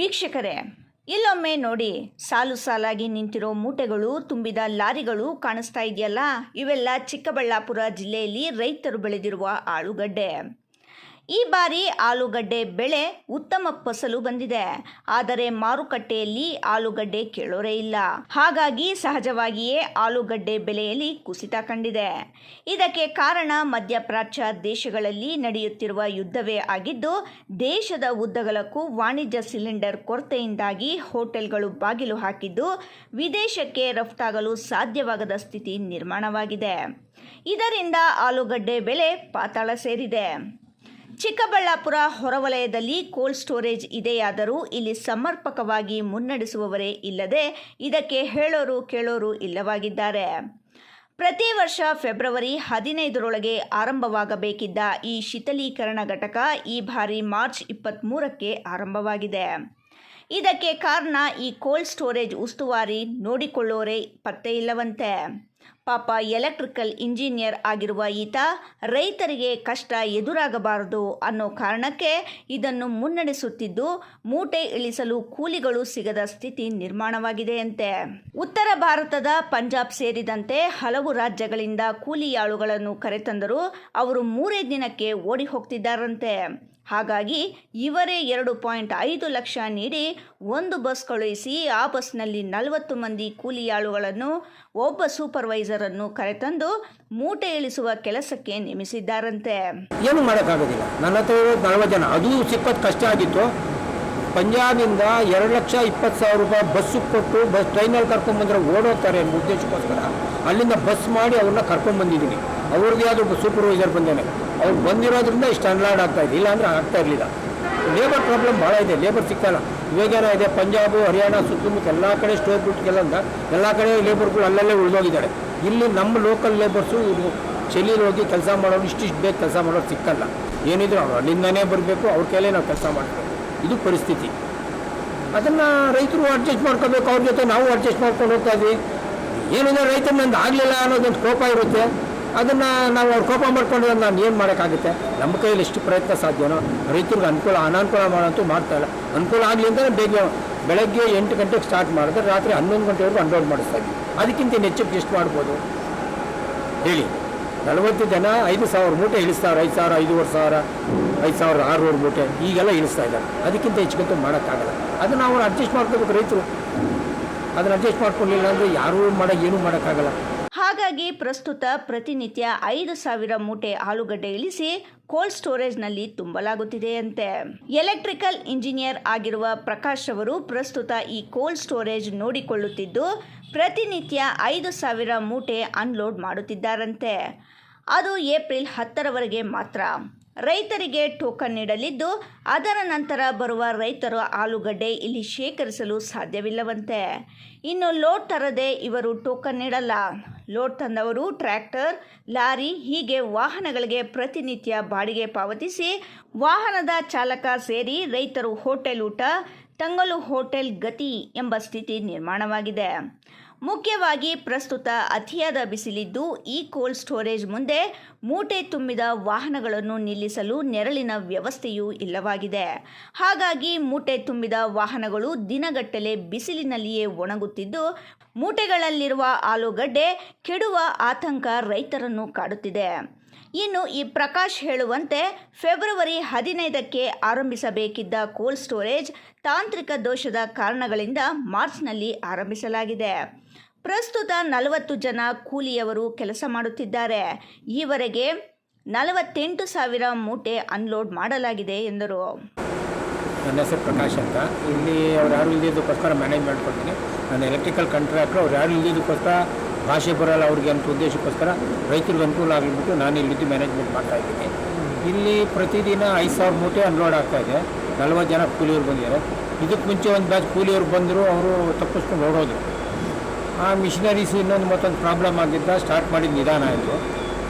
ವೀಕ್ಷಕರೇ, ಇಲ್ಲೊಮ್ಮೆ ನೋಡಿ, ಸಾಲು ಸಾಲಾಗಿ ನಿಂತಿರೋ ಮೂಟೆಗಳು ತುಂಬಿದ ಲಾರಿಗಳು ಕಾಣಿಸ್ತಾ ಇದೆಯಲ್ಲ, ಇವೆಲ್ಲ ಚಿಕ್ಕಬಳ್ಳಾಪುರ ಜಿಲ್ಲೆಯಲ್ಲಿ ರೈತರು ಬೆಳೆದಿರುವ ಆಲೂಗಡ್ಡೆ. ಈ ಬಾರಿ ಆಲೂಗಡ್ಡೆ ಬೆಳೆ ಉತ್ತಮ ಫಸಲು ಬಂದಿದೆ. ಆದರೆ ಮಾರುಕಟ್ಟೆಯಲ್ಲಿ ಆಲೂಗಡ್ಡೆ ಕೇಳೋರೇ ಇಲ್ಲ. ಹಾಗಾಗಿ ಸಹಜವಾಗಿಯೇ ಆಲೂಗಡ್ಡೆ ಬೆಲೆಯಲ್ಲಿ ಕುಸಿತ ಕಂಡಿದೆ. ಇದಕ್ಕೆ ಕಾರಣ ಮಧ್ಯಪ್ರಾಚ್ಯ ದೇಶಗಳಲ್ಲಿ ನಡೆಯುತ್ತಿರುವ ಯುದ್ಧವೇ ಆಗಿದ್ದು, ದೇಶದ ಉದ್ದಗಲಕ್ಕೂ ವಾಣಿಜ್ಯ ಸಿಲಿಂಡರ್ ಕೊರತೆಯಿಂದಾಗಿ ಹೋಟೆಲ್ಗಳು ಬಾಗಿಲು ಹಾಕಿದ್ದು, ವಿದೇಶಕ್ಕೆ ರಫ್ತಾಗಲು ಸಾಧ್ಯವಾಗದ ಸ್ಥಿತಿ ನಿರ್ಮಾಣವಾಗಿದೆ. ಇದರಿಂದ ಆಲೂಗಡ್ಡೆ ಬೆಲೆ ಪಾತಾಳ ಸೇರಿದೆ. ಚಿಕ್ಕಬಳ್ಳಾಪುರ ಹೊರವಲಯದಲ್ಲಿ ಕೋಲ್ಡ್ ಸ್ಟೋರೇಜ್ ಇದೆಯಾದರೂ ಇಲ್ಲಿ ಸಮರ್ಪಕವಾಗಿ ಮುನ್ನಡೆಸುವವರೇ ಇಲ್ಲದೆ ಇದಕ್ಕೆ ಹೇಳೋರು ಕೇಳೋರು ಇಲ್ಲವಾಗಿದ್ದಾರೆ. ಪ್ರತಿ ವರ್ಷ ಫೆಬ್ರವರಿ 15ರೊಳಗೆ ಆರಂಭವಾಗಬೇಕಿದ್ದ ಈ ಶೀತಲೀಕರಣ ಘಟಕ ಈ ಬಾರಿ ಮಾರ್ಚ್ 23ಕ್ಕೆ ಆರಂಭವಾಗಿದೆ. ಇದಕ್ಕೆ ಕಾರಣ ಈ ಕೋಲ್ಡ್ ಸ್ಟೋರೇಜ್ ಉಸ್ತುವಾರಿ ನೋಡಿಕೊಳ್ಳೋರೇ ಪತ್ತೆ ಇಲ್ಲವಂತೆ. ಪಾಪ ಎಲೆಕ್ಟ್ರಿಕಲ್ ಇಂಜಿನಿಯರ್ ಆಗಿರುವ ಈತ ರೈತರಿಗೆ ಕಷ್ಟ ಎದುರಾಗಬಾರದು ಅನ್ನೋ ಕಾರಣಕ್ಕೆ ಇದನ್ನು ಮುನ್ನಡೆಸುತ್ತಿದ್ದು, ಮೂಟೆ ಇಳಿಸಲು ಕೂಲಿಗಳು ಸಿಗದ ಸ್ಥಿತಿ ನಿರ್ಮಾಣವಾಗಿದೆಯಂತೆ. ಉತ್ತರ ಭಾರತದ ಪಂಜಾಬ್ ಸೇರಿದಂತೆ ಹಲವು ರಾಜ್ಯಗಳಿಂದ ಕೂಲಿಯಾಳುಗಳನ್ನು ಕರೆತಂದರೂ ಅವರು 3 ದಿನಕ್ಕೆ ಓಡಿ ಹೋಗ್ತಿದ್ದಾರಂತೆ. ಹಾಗಾಗಿ ಇವರೇ 2.5 ಲಕ್ಷ ನೀಡಿ ಒಂದು ಬಸ್ ಕಳುಹಿಸಿ ಆ ಬಸ್ನಲ್ಲಿ 40 ಮಂದಿ ಕೂಲಿಯಾಳುಗಳನ್ನು, ಒಬ್ಬ ಸೂಪರ್ವೈಸರನ್ನು ಕರೆತಂದು ಮೂಟೆ ಇಳಿಸುವ ಕೆಲಸಕ್ಕೆ ನೇಮಿಸಿದ್ದಾರಂತೆ. ಏನು ಮಾಡೋಕ್ಕಾಗೋದಿಲ್ಲ. ನನ್ನ ಹತ್ರ 40 ಜನ, ಅದು ಸಿಕ್ಕತ್ತು ಕಷ್ಟ ಆಗಿತ್ತು. ಪಂಜಾಬಿಂದ 2,20,000 ರೂಪಾಯಿ ಬಸ್ಸು ಕೊಟ್ಟು ಟ್ರೈನಲ್ಲಿ ಕರ್ಕೊಂಡ್ಬಂದ್ರೆ ಓಡೋಗ್ತಾರೆ ಅನ್ನೋ ಉದ್ದೇಶಕ್ಕೋಸ್ಕರ ಅಲ್ಲಿಂದ ಬಸ್ ಮಾಡಿ ಅವ್ರನ್ನ ಕರ್ಕೊಂಡ್ಬಂದಿದ್ದೀನಿ. ಅವ್ರಿಗೆ ಯಾವುದು ಸೂಪರ್ವೈಸರ್ ಬಂದೇನೆ, ಅವ್ರು ಬಂದಿರೋದ್ರಿಂದ ಇಷ್ಟು ಅನ್ಲಾಡ್ ಆಗ್ತಾಯಿದೆ, ಇಲ್ಲಾಂದ್ರೆ ಆಗ್ತಾ ಇರಲಿಲ್ಲ. ಲೇಬರ್ ಪ್ರಾಬ್ಲಮ್ ಭಾಳ ಇದೆ, ಲೇಬರ್ ಸಿಗ್ತಾಯಿಲ್ಲ. ಇವಾಗೇನೋ ಇದೆ, ಪಂಜಾಬು ಹರಿಯಾಣ ಸುತ್ತಮುತ್ತ ಎಲ್ಲ ಕಡೆ ಸ್ಟೋರ್ ಬಿಟ್ಟಿಗೆಲ್ಲ ಎಲ್ಲ ಕಡೆ ಲೇಬರ್ಗಳು ಅಲ್ಲಲ್ಲೇ ಉಳಿದೋಗಿದ್ದಾರೆ. ಇಲ್ಲಿ ನಮ್ಮ ಲೋಕಲ್ ಲೇಬರ್ಸು ಚಳಿಲಿ ಹೋಗಿ ಕೆಲಸ ಮಾಡೋರು ಇಷ್ಟಿಷ್ಟು ಬೇಗ ಕೆಲಸ ಮಾಡೋರು ಸಿಕ್ಕಲ್ಲ. ಏನಿದ್ರು ಅವ್ರು ಅಲ್ಲಿಂದನೇ ಬರಬೇಕು, ಅವ್ರ ಕೈಲೇ ನಾವು ಕೆಲಸ ಮಾಡಬೇಕು. ಇದು ಪರಿಸ್ಥಿತಿ. ಅದನ್ನು ರೈತರು ಅಡ್ಜಸ್ಟ್ ಮಾಡ್ಕೋಬೇಕು, ಅವ್ರ ಜೊತೆ ನಾವು ಅಡ್ಜಸ್ಟ್ ಮಾಡ್ಕೊಂಡು ಹೋಗ್ತಾ ಇದ್ವಿ. ಏನಿದೆ ರೈತರು ನಂದು ಆಗಲಿಲ್ಲ ಅನ್ನೋದೊಂದು ಕೋಪ ಇರುತ್ತೆ. ಅದನ್ನು ನಾವು ಅವ್ರು ಕೋಪ ಮಾಡ್ಕೊಂಡ್ರೆ ನಾನು ಏನು ಮಾಡೋಕ್ಕಾಗುತ್ತೆ? ನಮ್ಮ ಕೈಯಲ್ಲಿ ಎಷ್ಟು ಪ್ರಯತ್ನ ಸಾಧ್ಯನೋ ರೈತರಿಗೆ ಅನಾನುಕೂಲ ಮಾಡೋಂತೂ ಮಾಡ್ತಾಯಿಲ್ಲ. ಅನುಕೂಲ ಆಗಲಿ ಅಂತಲೇ ಬೇಗ ಬೆಳಗ್ಗೆ 8 ಗಂಟೆಗೆ ಸ್ಟಾರ್ಟ್ ಮಾಡಿದ್ರೆ ರಾತ್ರಿ 11 ಗಂಟೆವರೆಗೂ ಅನ್ಲೋಡ್ ಮಾಡಿಸ್ತಾ ಇದ್ವಿ. ಅದಕ್ಕಿಂತ ಹೆಚ್ಚಕ್ಕೆ ಎಷ್ಟು ಮಾಡ್ಬೋದು ಹೇಳಿ? 40 ಜನ 5,000 ಮೂಟೆ ಇಳಿಸ್ತಾರೆ, 5,000, 5,500, 5,600 ಮೂಟೆ ಈಗೆಲ್ಲ ಇಳಿಸ್ತಾ ಇದ್ದಾರೆ. ಅದಕ್ಕಿಂತ ಹೆಚ್ಚಿಗಂತೂ ಮಾಡೋಕ್ಕಾಗಲ್ಲ. ಅದನ್ನು ಅವ್ರು ಅಡ್ಜಸ್ಟ್ ಮಾಡ್ಕೋಬೇಕು ರೈತರು. ಅದನ್ನು ಅಡ್ಜಸ್ಟ್ ಮಾಡ್ಕೊಳ್ಳಿಲ್ಲ ಅಂದರೆ ಯಾರೂ ಏನೂ ಮಾಡೋಕ್ಕಾಗಲ್ಲ. ಹಾಗಾಗಿ ಪ್ರಸ್ತುತ ಪ್ರತಿನಿತ್ಯ 5,000 ಮೂಟೆ ಆಲೂಗಡ್ಡೆ ಇಳಿಸಿ ಕೋಲ್ಡ್ ಸ್ಟೋರೇಜ್ನಲ್ಲಿ ತುಂಬಲಾಗುತ್ತಿದೆಯಂತೆ. ಎಲೆಕ್ಟ್ರಿಕಲ್ ಇಂಜಿನಿಯರ್ ಆಗಿರುವ ಪ್ರಕಾಶ್ ಅವರು ಪ್ರಸ್ತುತ ಈ ಕೋಲ್ಡ್ ಸ್ಟೋರೇಜ್ ನೋಡಿಕೊಳ್ಳುತ್ತಿದ್ದು, ಪ್ರತಿನಿತ್ಯ 5,000 ಮೂಟೆ ಅನ್ಲೋಡ್ ಮಾಡುತ್ತಿದ್ದಾರಂತೆ. ಅದು ಏಪ್ರಿಲ್ 10ರವರೆಗೆ ಮಾತ್ರ. ರೈತರಿಗೆ ಟೋಕನ್ ನೀಡಲಿದ್ದು, ಅದರ ನಂತರ ಬರುವ ರೈತರ ಆಲೂಗಡ್ಡೆ ಇಲ್ಲಿ ಶೇಖರಿಸಲು ಸಾಧ್ಯವಿಲ್ಲವಂತೆ. ಇನ್ನು ಲೋಡ್ ತರದೆ ಇವರು ಟೋಕನ್ ನೀಡಲ್ಲ. ಲೋಡ್ ತಂದವರು ಟ್ರ್ಯಾಕ್ಟರ್, ಲಾರಿ ಹೀಗೆ ವಾಹನಗಳಿಗೆ ಪ್ರತಿನಿತ್ಯ ಬಾಡಿಗೆ ಪಾವತಿಸಿ ವಾಹನದ ಚಾಲಕ ಸೇರಿ ರೈತರು ಹೋಟೆಲ್ ಊಟ, ತಂಗಲು ಹೋಟೆಲ್ ಗತಿ ಎಂಬ ಸ್ಥಿತಿ ನಿರ್ಮಾಣವಾಗಿದೆ. ಮುಖ್ಯವಾಗಿ ಪ್ರಸ್ತುತ ಅತಿಯಾದ ಬಿಸಿಲಿದ್ದು, ಈ ಕೋಲ್ಡ್ ಸ್ಟೋರೇಜ್ ಮುಂದೆ ಮೂಟೆ ತುಂಬಿದ ವಾಹನಗಳನ್ನು ನಿಲ್ಲಿಸಲು ನೆರಳಿನ ವ್ಯವಸ್ಥೆಯೂ ಇಲ್ಲವಾಗಿದೆ. ಹಾಗಾಗಿ ಮೂಟೆ ತುಂಬಿದ ವಾಹನಗಳು ದಿನಗಟ್ಟಲೆ ಬಿಸಿಲಿನಲ್ಲಿಯೇ ಒಣಗುತ್ತಿದ್ದು, ಮೂಟೆಗಳಲ್ಲಿರುವ ಆಲೂಗಡ್ಡೆ ಕೆಡುವ ಆತಂಕ ರೈತರನ್ನು ಕಾಡುತ್ತಿದೆ. ಇನ್ನು ಈ ಪ್ರಕಾಶ್ ಹೇಳುವಂತೆ ಫೆಬ್ರವರಿ 15ಕ್ಕೆ ಆರಂಭಿಸಬೇಕಿದ್ದ ಕೋಲ್ಡ್ ಸ್ಟೋರೇಜ್ ತಾಂತ್ರಿಕ ದೋಷದ ಕಾರಣಗಳಿಂದ ಮಾರ್ಚ್ನಲ್ಲಿ ಆರಂಭಿಸಲಾಗಿದೆ. ಪ್ರಸ್ತುತ 40 ಜನ ಕೂಲಿಯವರು ಕೆಲಸ ಮಾಡುತ್ತಿದ್ದಾರೆ. ಈವರೆಗೆ 48,000 ಮೂಟೆ ಅನ್ಲೋಡ್ ಮಾಡಲಾಗಿದೆ ಎಂದರು. ನನ್ನ ಹೆಸರು ಪ್ರಕಾಶ್ ಅಂತ. ಇಲ್ಲಿ ಅವ್ರು ಯಾರು ಇಲ್ದಿದ್ದಕ್ಕೋಸ್ಕರ ಮ್ಯಾನೇಜ್ ಮಾಡ್ಕೊಡ್ತೀನಿ. ನಾನು ಎಲೆಕ್ಟ್ರಿಕಲ್ ಕಾಂಟ್ರಾಕ್ಟ್ರು. ಅವ್ರು ಯಾರು ಇಲ್ದಿದ್ದಕ್ಕೋಸ್ಕರ ಭಾಷೆ ಬರೋಲ್ಲ ಅವ್ರಿಗೆ ಅಂತ ಉದ್ದೇಶಕ್ಕೋಸ್ಕರ ರೈತರಿಗೆ ಅನುಕೂಲ ಆಗಿಬಿಟ್ಟು ನಾನು ಇಲ್ಲಿದ್ದು ಮ್ಯಾನೇಜ್ಮೆಂಟ್ ಮಾಡ್ತಾಯಿದ್ದೀನಿ. ಇಲ್ಲಿ ಪ್ರತಿದಿನ 5,000 ಮೂಟೆ ಅನ್ಲೋಡ್ ಆಗ್ತಾಯಿದೆ. 40 ಜನ ಕೂಲಿಯವರು ಬಂದಿದ್ದಾರೆ. ಇದಕ್ಕೆ ಮುಂಚೆ ಒಂದು ಬ್ಯಾಚ್ ಕೂಲಿಯವರು ಬಂದರು, ಅವರು ತಪ್ಪಿಸ್ಕೊಂಡು ಓಡೋದು. ಆ ಮಿಷನರೀಸ್ ಇನ್ನೊಂದು ಮತ್ತೊಂದು ಪ್ರಾಬ್ಲಮ್ ಆಗಿದ್ದ ಸ್ಟಾರ್ಟ್ ಮಾಡಿದ ನಿಧಾನ ಆಯಿತು.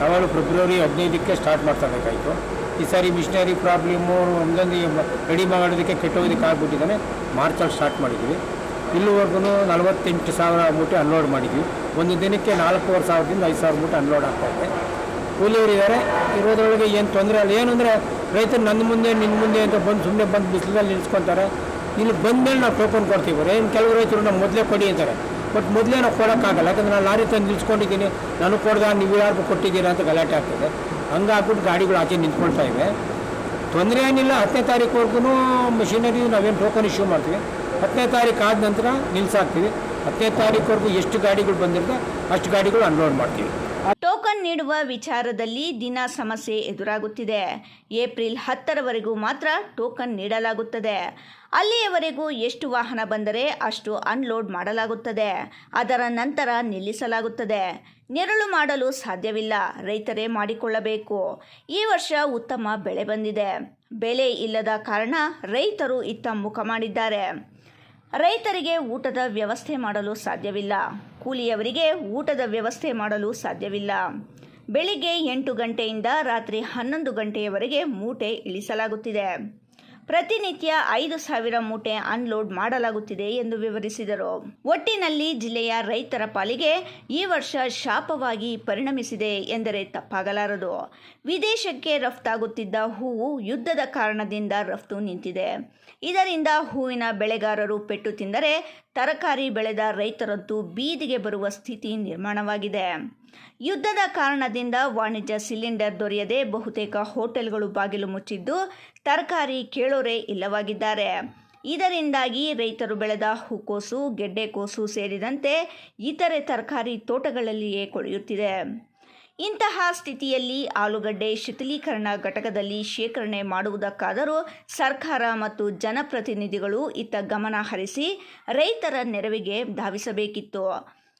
ಅವಾಗ ಫೆಬ್ರವರಿ 15ಕ್ಕೆ ಸ್ಟಾರ್ಟ್ ಮಾಡ್ಸಬೇಕಾಯಿತು. ಈ ಸಾರಿ ಮಿಷನರಿ ಪ್ರಾಬ್ಲಮ್ಮು ಒಂದೊಂದು ರೆಡಿ ಮಾಡೋದಕ್ಕೆ ಕೆಟ್ಟೋದಕ್ಕೆ ಆಗ್ಬಿಟ್ಟಿದ್ದಾನೆ. ಮಾರ್ಚಲ್ಲಿ ಸ್ಟಾರ್ಟ್ ಮಾಡಿದ್ವಿ. ಇಲ್ಲಿವರೆಗೂ 48,000 ಮೂಟೆ ಅನ್ಲೋಡ್ ಮಾಡಿದ್ವಿ. ಒಂದು ದಿನಕ್ಕೆ 4,500ದಿಂದ 5,000 ಮೂಟೆ ಅನ್ಲೋಡ್ ಆಗ್ತಾಯಿದೆ. ಕೂಲಿಯವರಿದ್ದಾರೆ. ಇರೋದ್ರೊಳಗೆ ಏನು ತೊಂದರೆ ಅಲ್ಲ. ಏನು ಅಂದರೆ ರೈತರು ನನ್ನ ಮುಂದೆ ನಿನ್ನ ಮುಂದೆ ಅಂತ ಬಂದು ಸುಮ್ಮನೆ ಬಂದು ಬಿಸಿಲಲ್ಲಿ ನಿಲ್ಸ್ಕೊತಾರೆ. ಇಲ್ಲಿ ಬಂದಮೇಲೆ ನಾವು ಟೋಕನ್ ಕೊಡ್ತೀವಿ. ಏನು ಕೆಲವು ರೈತರು ನಾವು ಮೊದಲೇ ಕೊಡಿ ಅಂತಾರೆ, ಬಟ್ ಮೊದಲೇ ನಾವು ಕೊಡೋಕ್ಕಾಗಲ್ಲ. ಯಾಕಂದರೆ ನಾನು ಲಾರಿ ತಂದು ನಿಲ್ಸ್ಕೊಂಡಿದ್ದೀನಿ, ನನಗೆ ಕೊಡ್ದ ನೀವು ಯಾರಿಗೂ ಕೊಟ್ಟಿದ್ದೀರಾ ಅಂತ ಗಲಾಟೆ ಆಗ್ತದೆ. ಹಂಗಾಗ್ಬಿಟ್ಟು ಗಾಡಿಗಳು ಆಚೆ ನಿಂತ್ಕೊಳ್ತಾ ಇವೆ. ತೊಂದರೆ ಏನಿಲ್ಲ. 10ನೇ ತಾರೀಕುವರೆಗೂ ಮಷಿನರಿ ನಾವೇನು ಟೋಕನ್ ಇಶ್ಯೂ ಮಾಡ್ತೀವಿ. 10ನೇ ತಾರೀಕು ಆದ ನಂತರ ನಿಲ್ಸಾಕ್ತೀವಿ. 10ನೇ ತಾರೀಕುವರೆಗೂ ಎಷ್ಟು ಗಾಡಿಗಳು ಬಂದಿರ್ತದೆ ಅಷ್ಟು ಗಾಡಿಗಳು ಅನ್ಲೋಡ್ ಮಾಡ್ತೀವಿ. ಟೋಕನ್ ನೀಡುವ ವಿಚಾರದಲ್ಲಿ ದಿನ ಸಮಸ್ಯೆ ಎದುರಾಗುತ್ತಿದೆ. ಏಪ್ರಿಲ್ 10ರವರೆಗೂ ಮಾತ್ರ ಟೋಕನ್ ನೀಡಲಾಗುತ್ತದೆ. ಅಲ್ಲಿಯವರೆಗೂ ಎಷ್ಟು ವಾಹನ ಬಂದರೆ ಅಷ್ಟು ಅನ್ಲೋಡ್ ಮಾಡಲಾಗುತ್ತದೆ. ಅದರ ನಂತರ ನಿಲ್ಲಿಸಲಾಗುತ್ತದೆ. ನೆರಳು ಮಾಡಲು ಸಾಧ್ಯವಿಲ್ಲ, ರೈತರೇ ಮಾಡಿಕೊಳ್ಳಬೇಕು. ಈ ವರ್ಷ ಉತ್ತಮ ಬೆಳೆ ಬಂದಿದೆ. ಬೆಲೆ ಇಲ್ಲದ ಕಾರಣ ರೈತರು ಇತ್ತ ಮುಖ ಮಾಡಿದ್ದಾರೆ. ರೈತರಿಗೆ ಊಟದ ವ್ಯವಸ್ಥೆ ಮಾಡಲು ಸಾಧ್ಯವಿಲ್ಲ, ಕೂಲಿಯವರಿಗೆ ಊಟದ ವ್ಯವಸ್ಥೆ ಮಾಡಲು ಸಾಧ್ಯವಿಲ್ಲ. ಬೆಳಿಗ್ಗೆ 8 ಗಂಟೆಯಿಂದ ರಾತ್ರಿ 11 ಗಂಟೆಯವರೆಗೆ ಮೂಟೆ ಇಳಿಸಲಾಗುತ್ತಿದೆ. ಪ್ರತಿನಿತ್ಯ 5,000 ಮೂಟೆ ಅನ್ಲೋಡ್ ಮಾಡಲಾಗುತ್ತಿದೆ ಎಂದು ವಿವರಿಸಿದರು. ಒಟ್ಟಿನಲ್ಲಿ ಜಿಲ್ಲೆಯ ರೈತರ ಪಾಲಿಗೆ ಈ ವರ್ಷ ಶಾಪವಾಗಿ ಪರಿಣಮಿಸಿದೆ ಎಂದರೆ ತಪ್ಪಾಗಲಾರದು. ವಿದೇಶಕ್ಕೆ ರಫ್ತಾಗುತ್ತಿದ್ದ ಹೂವು ಯುದ್ಧದ ಕಾರಣದಿಂದ ರಫ್ತು ನಿಂತಿದೆ. ಇದರಿಂದ ಹೂವಿನ ಬೆಳೆಗಾರರು ಪೆಟ್ಟು ತಿಂದರೆ ತರಕಾರಿ ಬೆಳೆದ ರೈತರಂತೂ ಬೀದಿಗೆ ಬರುವ ಸ್ಥಿತಿ ನಿರ್ಮಾಣವಾಗಿದೆ. ಯುದ್ಧದ ಕಾರಣದಿಂದ ವಾಣಿಜ್ಯ ಸಿಲಿಂಡರ್ ದೊರೆಯದೆ ಬಹುತೇಕ ಹೋಟೆಲ್ಗಳು ಬಾಗಿಲು ಮುಚ್ಚಿದ್ದು ತರಕಾರಿ ಕೇಳೋರೇ ಇಲ್ಲವಾಗಿದ್ದಾರೆ. ಇದರಿಂದಾಗಿ ರೈತರು ಬೆಳೆದ ಹೂಕೋಸು, ಗೆಡ್ಡೆಕೋಸು ಸೇರಿದಂತೆ ಇತರೆ ತರಕಾರಿ ತೋಟಗಳಲ್ಲಿಯೇ ಕೊಳೆಯುತ್ತಿದೆ. ಇಂತಹ ಸ್ಥಿತಿಯಲ್ಲಿ ಆಲೂಗಡ್ಡೆ ಶೀತಲೀಕರಣ ಘಟಕದಲ್ಲಿ ಶೇಖರಣೆ ಮಾಡುವುದಕ್ಕಾದರೂ ಸರ್ಕಾರ ಮತ್ತು ಜನಪ್ರತಿನಿಧಿಗಳು ಇತ್ತ ಗಮನ ಹರಿಸಿ ರೈತರ ನೆರವಿಗೆ ಧಾವಿಸಬೇಕಿತ್ತು.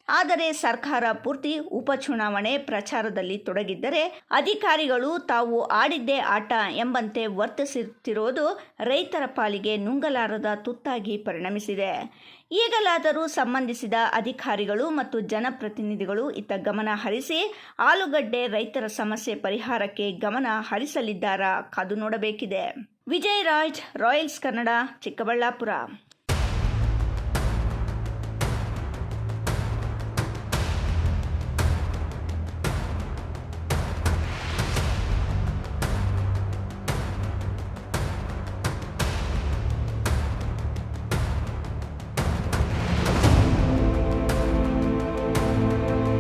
ಆದರೆ ಸರ್ಕಾರ ಪೂರ್ತಿ ಉಪಚುನಾವಣೆ ಪ್ರಚಾರದಲ್ಲಿ ತೊಡಗಿದ್ದರೆ ಅಧಿಕಾರಿಗಳು ತಾವು ಆಡಿದ್ದೇ ಆಟ ಎಂಬಂತೆ ವರ್ತಿಸುತ್ತಿರುವುದು ರೈತರ ಪಾಲಿಗೆ ನುಂಗಲಾರದ ತುತ್ತಾಗಿ ಪರಿಣಮಿಸಿದೆ. ಈಗಲಾದರೂ ಸಂಬಂಧಿಸಿದ ಅಧಿಕಾರಿಗಳು ಮತ್ತು ಜನಪ್ರತಿನಿಧಿಗಳು ಇತ್ತ ಗಮನ ಹರಿಸಿ ಆಲೂಗಡ್ಡೆ ರೈತರ ಸಮಸ್ಯೆ ಪರಿಹಾರಕ್ಕೆ ಗಮನ ಹರಿಸಲಿದ್ದಾರಾ ಕಾದು ನೋಡಬೇಕಿದೆ. ವಿಜಯರಾಜ್, ರಾಯಲ್ಸ್ ಕನ್ನಡ, ಚಿಕ್ಕಬಳ್ಳಾಪುರ.